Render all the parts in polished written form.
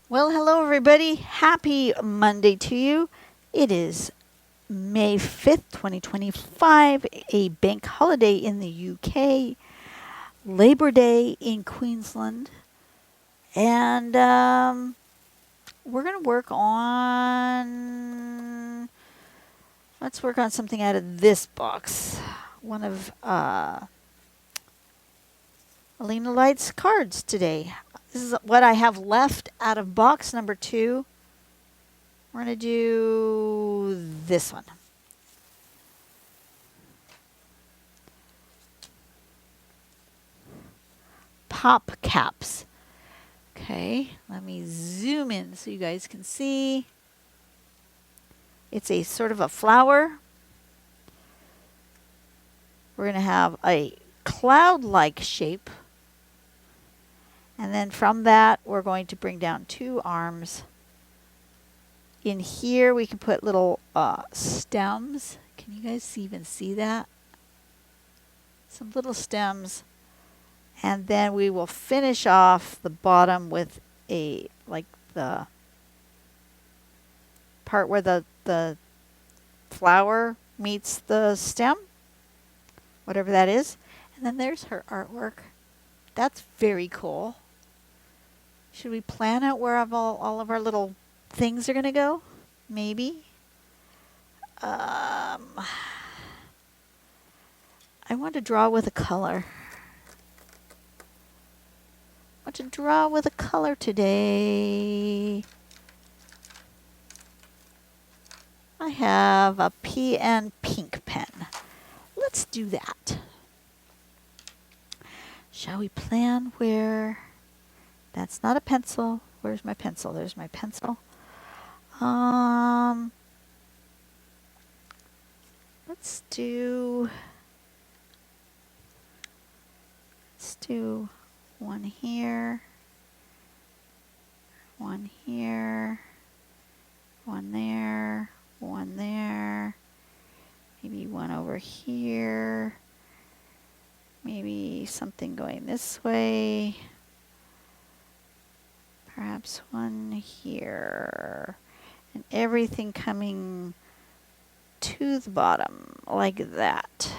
Well, hello everybody. Happy Monday to you. It is May 5th, 2025, a bank holiday in the UK, Labor Day in Queensland, and we're going to let's work on something out of this box. One of Alina Light's cards today. This is what I have left out of box number 2. We're going to do this one. Popcaps. Okay, let me zoom in so you guys can see. It's a sort of a flower. We're going to have a cloud-like shape. And then from that, we're going to bring down 2 arms. In here, we can put little stems. Can you guys even see that? Some little stems. And then we will finish off the bottom with the part where the flower meets the stem, whatever that is. And then there's her artwork. That's very cool. Should we plan out where all of our little things are going to go? Maybe. I want to draw with a color. I want to draw with a color today. I have a PN pink pen. Let's do that. Shall we plan where? That's not a pencil. Where's my pencil? There's my pencil. Let's do one here, one here, one there, one there, maybe one over here, maybe something going this way, perhaps one here, and everything coming to the bottom like that.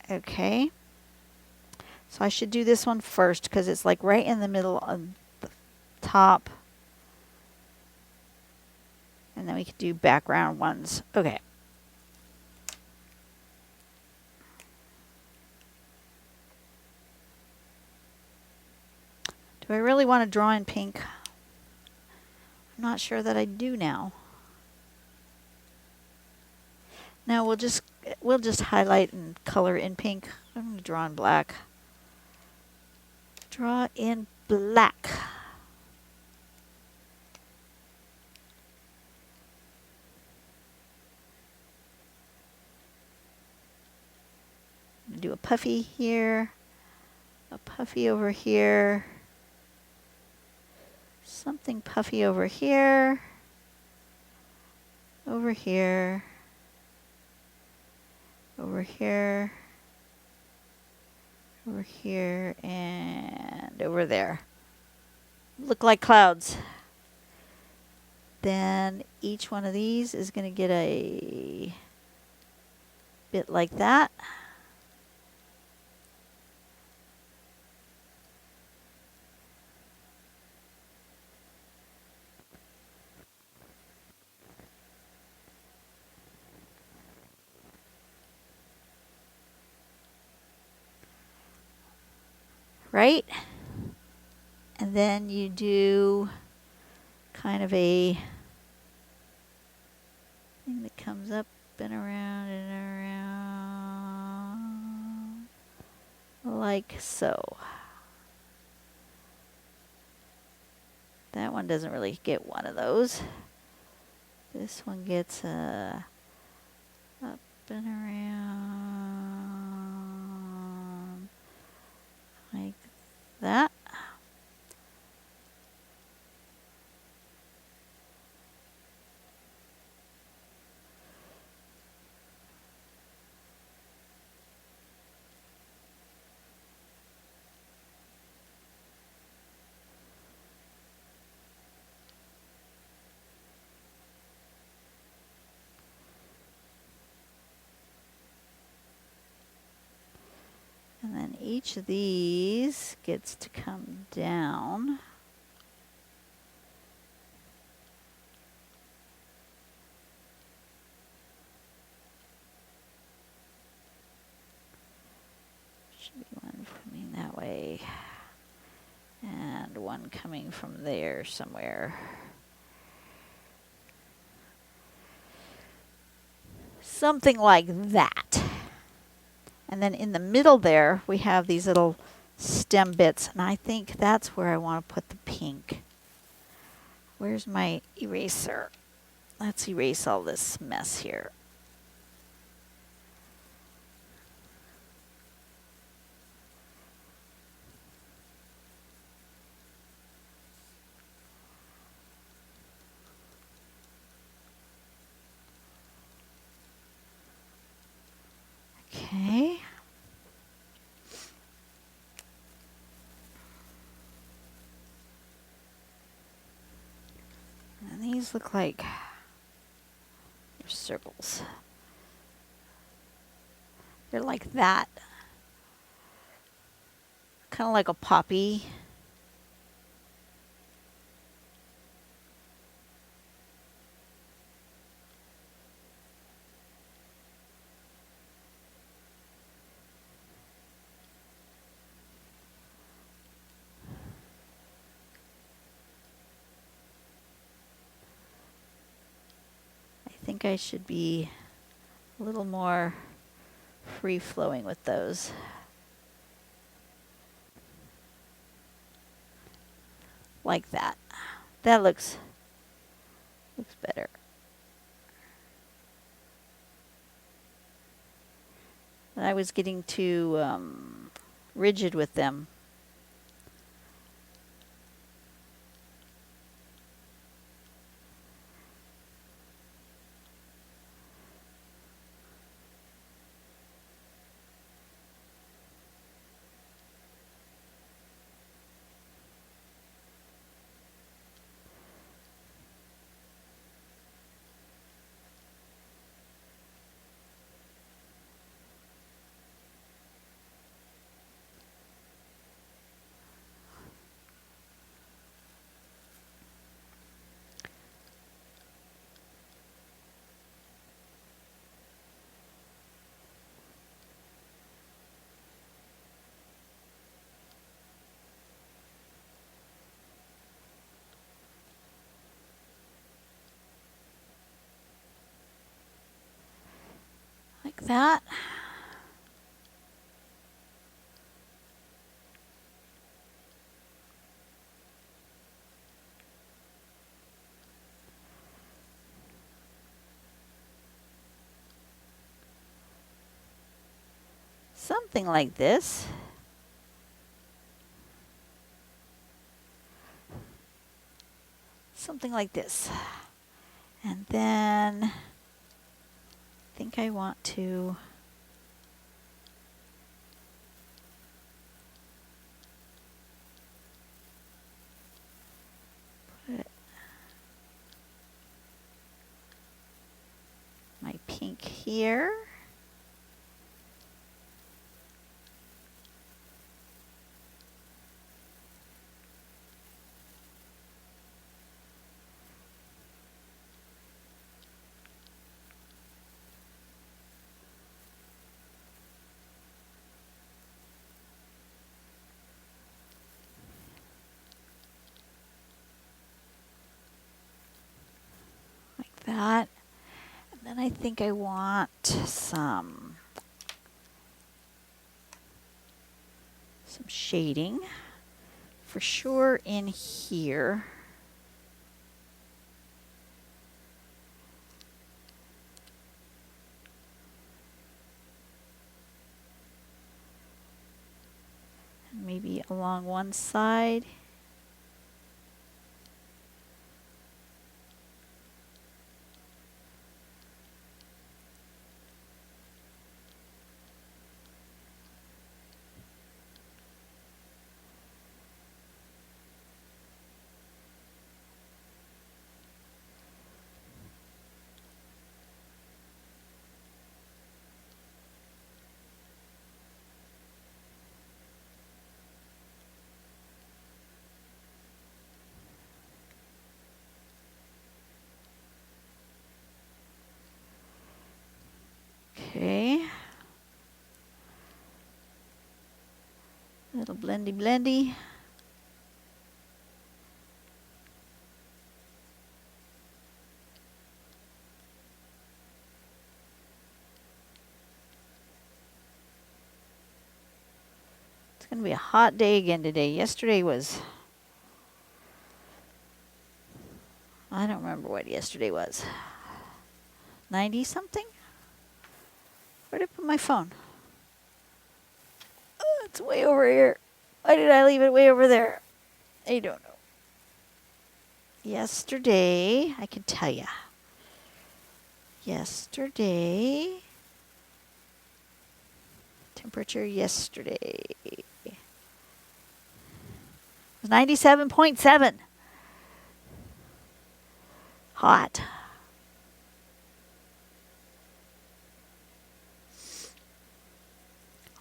Okay, so I should do this one first because it's like right in the middle of the top. And then we could do background ones. Okay. Do I really want to draw in pink? I'm not sure that I do now. No, we'll just highlight and color in pink. I'm going to draw in black. Draw in black. I'm going to do a puffy here, a puffy over here, something puffy over here, over here, over here, over here, and over there. Look like clouds. Then each one of these is going to get a bit like that. Right? And then you do kind of a thing that comes up and around like so. That one doesn't really get one of those. This one gets up and around like that. each of these gets to come down. Should be one coming that way and one coming from there somewhere. Something like that. And then in the middle there, we have these little stem bits, and I think that's where I want to put the pink. Where's my eraser? Let's erase all this mess here. Okay. And these look like they're circles. They're like that. Kind of like a poppy. I think I should be a little more free-flowing with those. Like that. That looks better. I was getting too rigid with them. Like that. Something like this. Something like this. And then I think I want to put my pink here. That. And then I think I want some shading for sure in here. And maybe along one side. Little blendy blendy. It's going to be a hot day again today. Yesterday was, I don't remember what yesterday was. 90 something? Where did I put my phone? Oh, it's way over here. Why did I leave it way over there? I don't know. Yesterday, I can tell you. Yesterday, temperature yesterday was 97.7. Hot.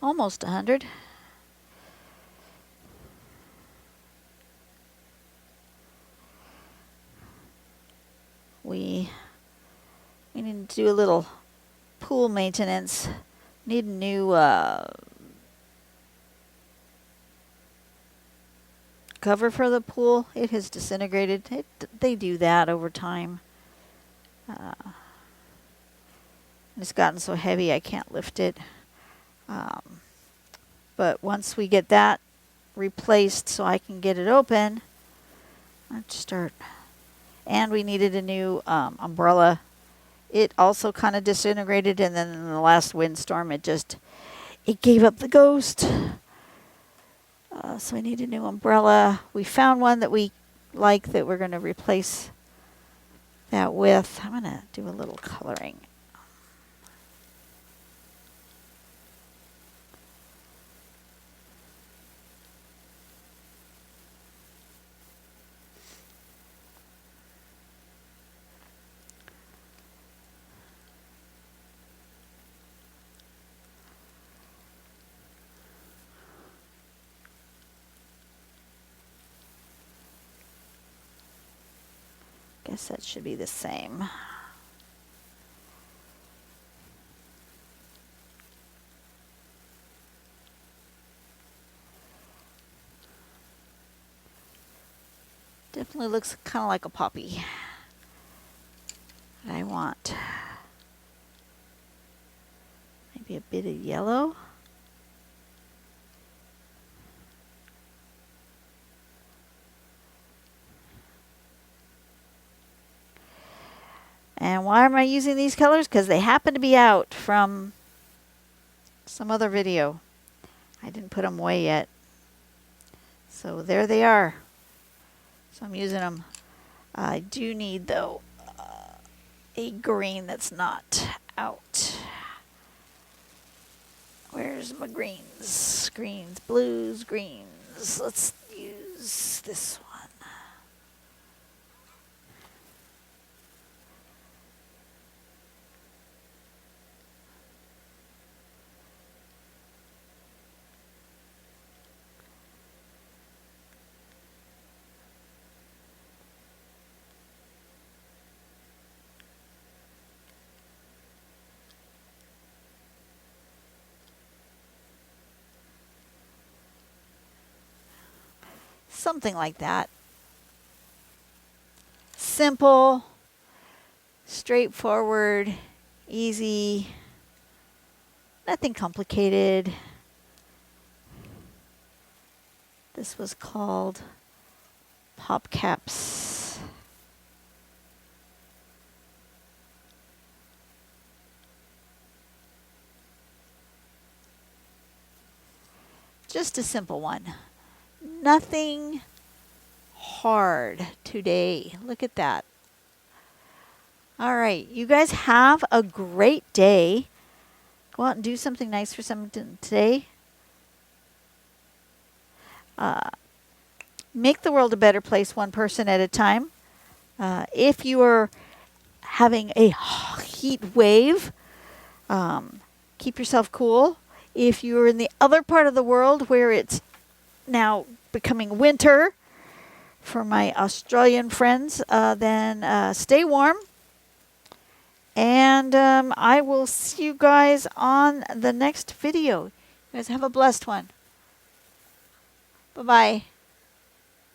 Almost 100. We need to do a little pool maintenance. Need a new cover for the pool. It has disintegrated. They do that over time. It's gotten so heavy I can't lift it. But once we get that replaced so I can get it open, let's start. And we needed a new umbrella. It also kind of disintegrated, and then in the last windstorm it gave up the ghost. So I need a new umbrella. We found one that we like that we're going to replace that with. I'm going to do a little coloring. Guess that should be the same. Definitely looks kind of like a poppy. I want maybe a bit of yellow. And why am I using these colors? Because they happen to be out from some other video. I didn't put them away yet. So there they are. So I'm using them. I do need, though, a green that's not out. Where's my greens? Greens, blues, greens. Let's use this one. Something like that. Simple, straightforward, easy, nothing complicated. This was called Popcaps. Just a simple one. Nothing hard today. Look at that. All right, you guys have a great day. Go out and do something nice for someone today. Make the world a better place one person at a time. If you are having a heat wave, keep yourself cool. If you're in the other part of the world where it's now becoming winter, for my Australian friends, then stay warm. And I will see you guys on the next video. You guys have a blessed one. Bye-bye.